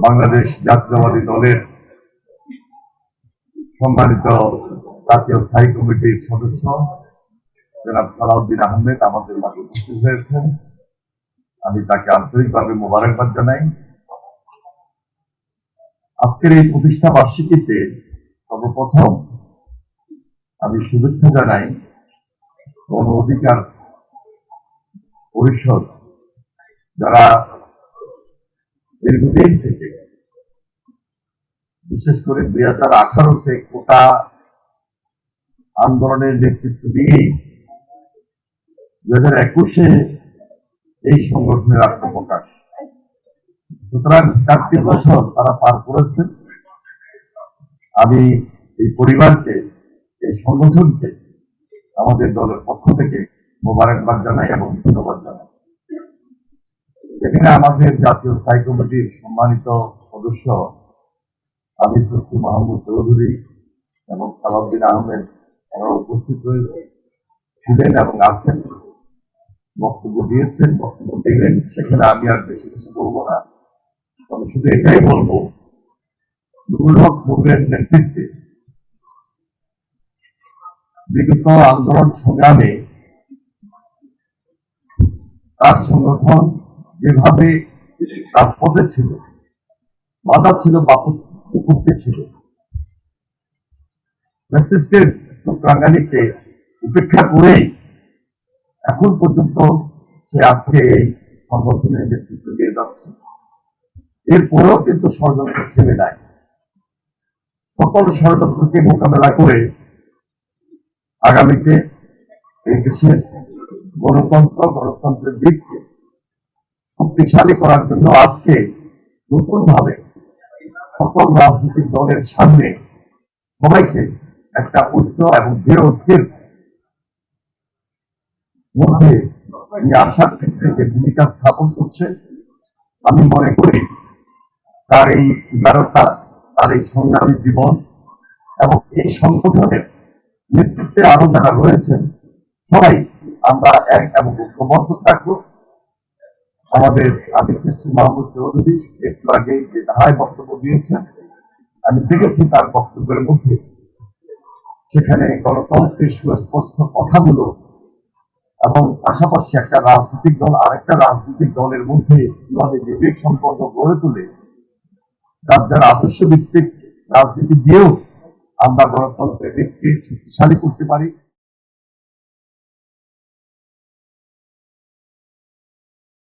বাংলাদেশ জাতীয়তাবাদী দলের সম্মানিত জাতীয় স্থায়ী কমিটির সদস্য জনাব সালাউদ্দিন আহমেদ আমাদের মাঝে উপস্থিত হয়েছেন। আমি তাকে আন্তরিকভাবে মোবারকবাদ জানাই। আজকের এই প্রতিষ্ঠা বার্ষিকীতে সর্বপ্রথম আমি শুভেচ্ছা জানাই গণ অধিকার পরিষদ, যারা দীর্ঘদিন থেকে, বিশেষ করে 2018-তে কোটা আন্দোলনের নেতৃত্ব দিয়ে 2021-এ এই সংগঠনের আত্মপ্রকাশ। সুতরাং 4টি বছর তারা পার করেছেন। আমি এই পরিবারকে, এই সংগঠনকে আমাদের দলের পক্ষ থেকে মোবারকবাদ জানাই এবং ধন্যবাদ জানাই। এখানে আমাদের জাতীয় স্থায়ী কমিটির সম্মানিত সদস্য আমির খসরু মাহমুদ চৌধুরী এবং সালাউদ্দিন আহমেদ তারা উপস্থিত ছিলেন এবং আছেন, বক্তব্য দিয়েছেন, বক্তব্য দিলেন। সেখানে আমি আর বেশি কিছু বলবো না, তবে শুধু এটাই বলবো, নুরুল হক নূরের নেতৃত্বে বিগত আন্দোলন সংগ্রামে তার সংগঠন যেভাবে রাজপথে ছিল, বাধা ছিল, বিপক্ষে ছিল, ফ্যাসিস্টের প্রাঙ্গানিকে উপেক্ষা করেই এখন পর্যন্ত সে আজকে এই সংগঠনের নেতৃত্ব দিয়ে যাচ্ছে। এরপরেও কিন্তু ষড়যন্ত্র থেমে নাই। সকল ষড়যন্ত্রকে মোকাবেলা করে আগামীতে এই দেশের গণতন্ত্রের দিককে শক্তিশালী করার জন্য আজকে নতুন ভাবে সকল রাজনৈতিক দলের সামনে সবাইকে একটা ঐক্য এবং দৃঢ় ঐক্যের মধ্যে আসার ক্ষেত্রে যে ভূমিকা স্থাপন করছে, আমি মনে করি তার এই উদারতা, তার এই সংগ্রামী জীবন এবং এই সংগঠনের নেতৃত্বে আরো যারা রয়েছেন সবাই আমরা এক এবং ঐক্যবদ্ধ থাকবো। আমাদের আমির খসরু মাহমুদ চৌধুরী একটু আগে যে ধারায় বক্তব্য দিয়েছেন, আমি দেখেছি তার বক্তব্যের মধ্যে সেখানে গণতন্ত্রের সুস্পষ্ট কথাগুলো এবং পাশাপাশি একটা রাজনৈতিক দল আরেকটা রাজনৈতিক দলের মধ্যে কিভাবে নিবিড় সম্পর্ক গড়ে তুলে তার যারা আদর্শ ভিত্তিক রাজনীতি দিয়েও আমরা গণতন্ত্রের দিককে শক্তিশালী করতে পারি।